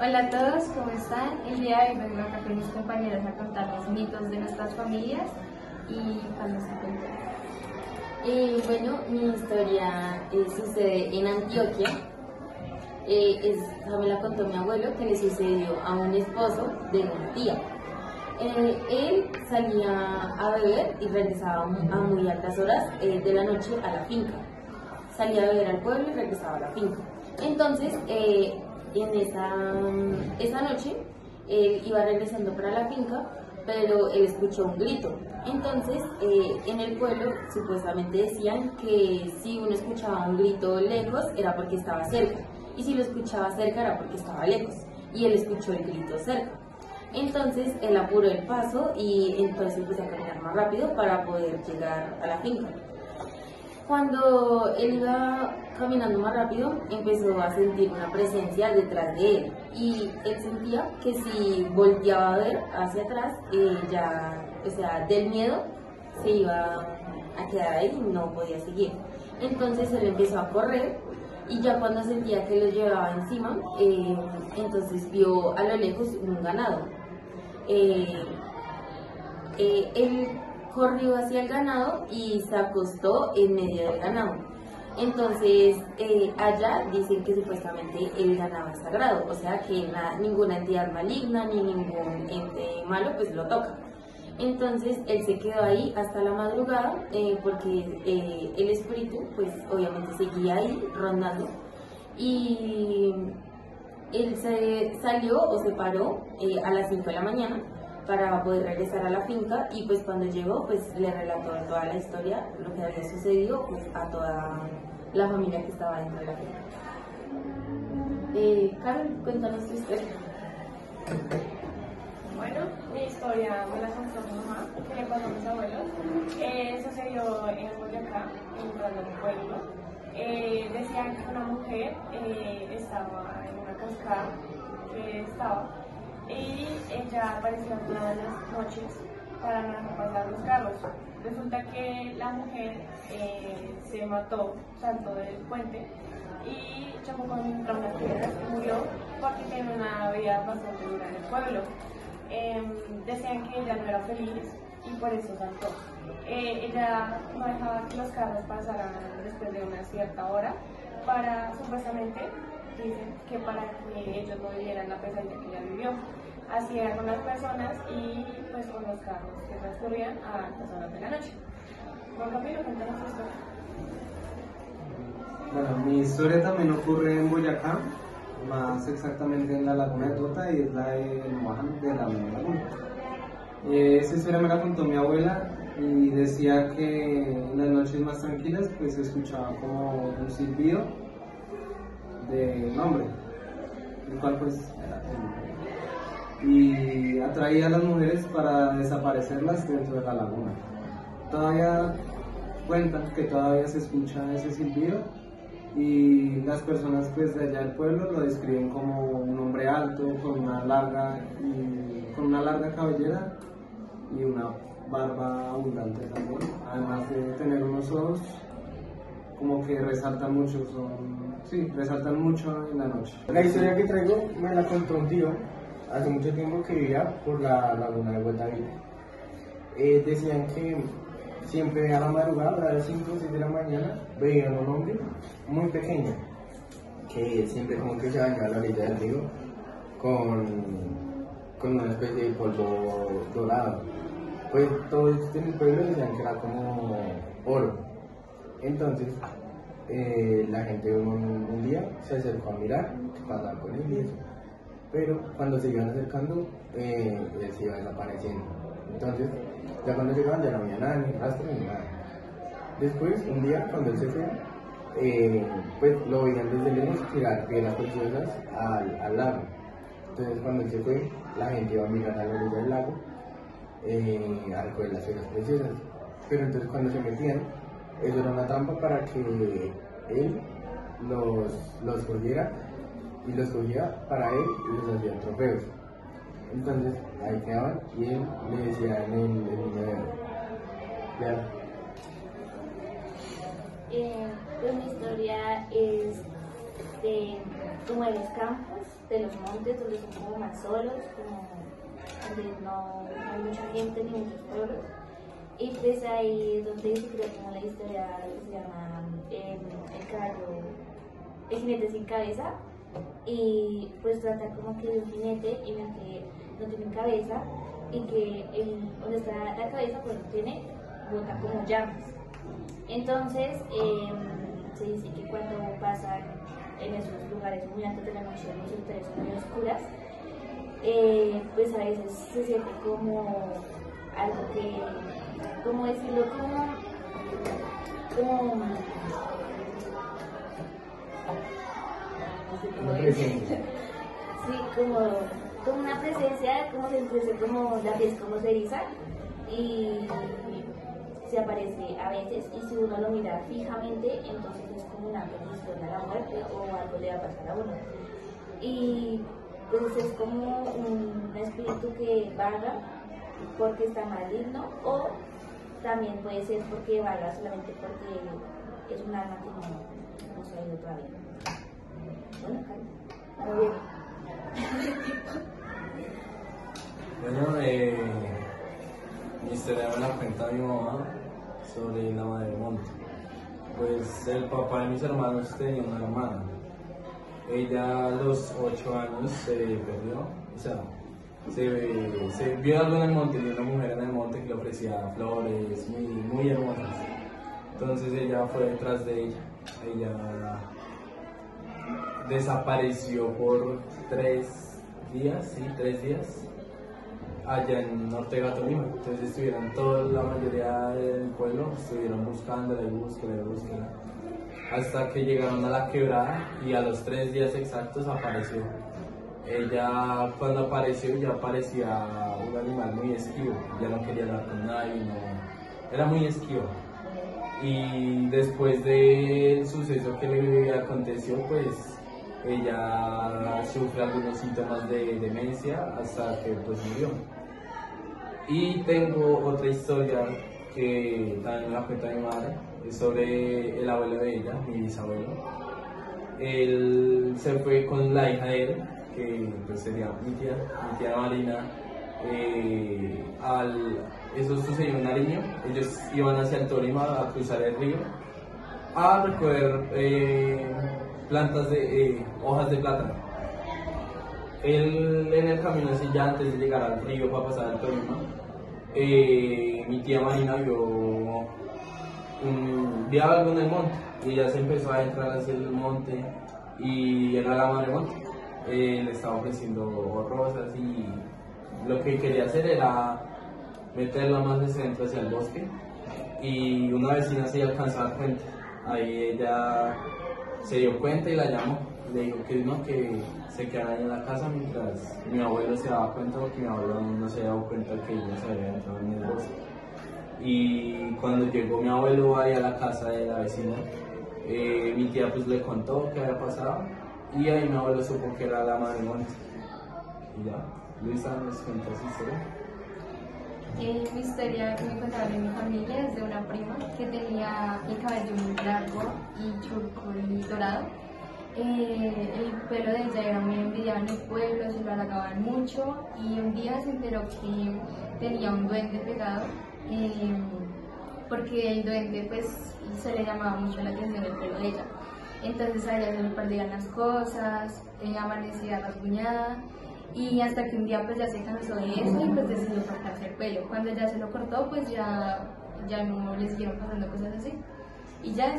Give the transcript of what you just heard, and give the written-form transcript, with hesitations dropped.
Hola a todos, ¿cómo están? El día de hoy vengo acá con mis compañeros a contarles mitos de nuestras familias y cuando se cuentan. Bueno, mi historia sucede en Antioquia. Esa me la contó mi abuelo, que le sucedió a un esposo de una tía. Él salía a beber y regresaba a muy altas horas de la noche a la finca. Salía a beber al pueblo y regresaba a la finca. Entonces, en esa noche, él iba regresando para la finca, pero él escuchó un grito. Entonces, en el pueblo supuestamente decían que si uno escuchaba un grito lejos era porque estaba cerca, y si lo escuchaba cerca era porque estaba lejos, y él escuchó el grito cerca. Entonces, él apuró el paso y entonces empezó a caminar más rápido para poder llegar a la finca. Cuando él iba caminando más rápido, empezó a sentir una presencia detrás de él, y él sentía que si volteaba a ver hacia atrás, del miedo se iba a quedar ahí y no podía seguir. Entonces él empezó a correr, y ya cuando sentía que lo llevaba encima, entonces vio a lo lejos un ganado. Él corrió hacia el ganado y se acostó en medio del ganado. Entonces, allá dicen que supuestamente el ganado es sagrado, o sea que ninguna entidad maligna ni ningún ente malo pues lo toca. Entonces, él se quedó ahí hasta la madrugada porque el espíritu pues obviamente seguía ahí rondando. Y él se salió o se paró a las 5 de la mañana para poder regresar a la finca, y pues cuando llegó pues le relató toda la historia, lo que había sucedido pues a toda la familia que estaba dentro de la finca. Carol, cuéntanos tu historia. Bueno, mi historia me la contó mi mamá, que le pasó a mis abuelos. Sucedió en Boyacá, entrando en un pueblo. Decían que una mujer estaba en una cascada y ella aparecía todas las noches para no dejar pasar los carros. Resulta que la mujer se mató, saltó del puente y chocó contra unas piedras y murió porque tiene una vida bastante dura en el pueblo. Decían que ella no era feliz y por eso saltó. Ella no dejaba que los carros pasaran después de una cierta hora supuestamente, dicen que para que ellos no vivieran la pesadilla que ella vivió. Así era con las personas y pues con los carros que transcurrían a las horas de la noche. Juan Camilo, cuéntanos tu historia. Bueno, mi historia también ocurre en Boyacá, más exactamente en la laguna de Tota, y es la de Moajam de la misma laguna. Esta historia me la contó mi abuela y decía que en las noches más tranquilas pues se escuchaba como un silbido de un hombre, el cual pues era y atraía a las mujeres para desaparecerlas dentro de la laguna. Todavía cuentan que todavía se escucha ese silbido, y las personas pues de allá del pueblo lo describen como un hombre alto con una larga cabellera y una barba abundante también, además de tener unos ojos como que resaltan mucho en la noche. La historia que traigo me la contó un tío hace mucho tiempo que vivía por la laguna de Guatavita. Decían que siempre a la madrugada, a las 5 o 6 de la mañana, veían a un hombre muy pequeño que siempre como que se bañaba a la orilla del río con una especie de polvo dorado. Pues todos en el pueblo decían que era como oro. Entonces la gente un día se acercó a mirar qué pasaba con él y eso. Pero cuando se iban acercando, él se iba desapareciendo. Entonces, ya cuando llegaban ya no había nada, ni rastro ni nada. Después, un día, cuando él se fue, pues lo veían desde lejos tirar piedras preciosas al lago. Entonces, cuando él se fue, la gente iba a mirar a la orilla del lago a recoger las piedras preciosas. Pero entonces, cuando se metían, eso era una trampa para que él los cogiera, y los cogía para él y los hacía trofeos. Entonces ahí quedaban y él le decía en el video. Pues mi historia es de Rubén Campos. de los montes donde son como más solos, como donde no hay mucha gente ni muchos pueblos. Y pues ahí es donde se crea como la historia que se llama el caballo, el jinete sin cabeza. Y pues trata como que de un jinete en el que no tiene cabeza y que donde está la cabeza pues no tiene, bota como llamas. Entonces se dice que cuando pasan en esos lugares muy altos de la noche, en los sectores muy oscuras, pues a veces se siente como algo que, como decirlo, como sí, como una presencia, como se empieza, como la piel como se eriza y se aparece a veces, y si uno lo mira fijamente, entonces es como una predicación a la muerte o algo le va a pasar a uno. Y pues es como un espíritu que vaga porque está maligno, o también puede ser porque vaga solamente porque es un alma que no se ha ido todavía. Bueno, Carlos. Bueno, mi historia me la cuenta mi mamá sobre la madre monte. Pues el papá de mis hermanos tenía una hermana. Ella a los 8 años se perdió, o sea, se vio algo en el monte, vio una mujer en el monte que le ofrecía flores muy hermosas. Entonces ella fue detrás de ella. Ella desapareció por 3 días, allá en Ortega Tolima. Entonces estuvieron la mayoría del pueblo, estuvieron buscándola y búsquela, hasta que llegaron a la quebrada y a los 3 días exactos apareció. Ella cuando apareció ya parecía un animal muy esquivo, ya no quería hablar con nadie, era muy esquivo. Y después del suceso que le aconteció, pues ella sufre algunos síntomas de demencia hasta que pues murió. Y tengo otra historia que también me la cuenta mi madre, es sobre el abuelo de ella, mi bisabuelo. Él se fue con la hija de él, que pues sería mi tía Marina. Eso sucedió en Nariño. Ellos iban hacia el Tolima a cruzar el río a recoger plantas de hojas de plátano. Él en el camino, así ya antes de llegar al río para pasar al Tolima, mi tía Marina vio algo en el monte y ella se empezó a entrar hacia el monte y era la madre monte. Le estaba ofreciendo rosas y lo que quería hacer era meterla más de centro hacia el bosque, y una vecina se alcanzó a dar cuenta. Ahí ella se dio cuenta y la llamó, le dijo que no, que se quedara ahí en la casa mientras mi abuelo se daba cuenta, porque mi abuelo no se había dado cuenta que ella se había entrado en el bosque. Y cuando llegó mi abuelo ahí a la casa de la vecina, mi tía pues le contó qué había pasado, y ahí mi abuelo supo que era la madre monte. Y ya, Luisa nos cuenta su historia. Mi historia que me contaron en mi familia es de una prima que tenía el cabello muy largo y churco y dorado. El pelo de ella era muy envidiado en el pueblo, se lo halagaban mucho, y un día se enteró que tenía un duende pegado, porque el duende pues se le llamaba mucho la atención el pelo de ella. Entonces a ella se le perdían las cosas, amanecía rasguñada, y hasta que un día pues ya se cansó de eso y pues decidió cortarse el pelo. Cuando ya se lo cortó, pues ya no le siguieron pasando cosas así, y ya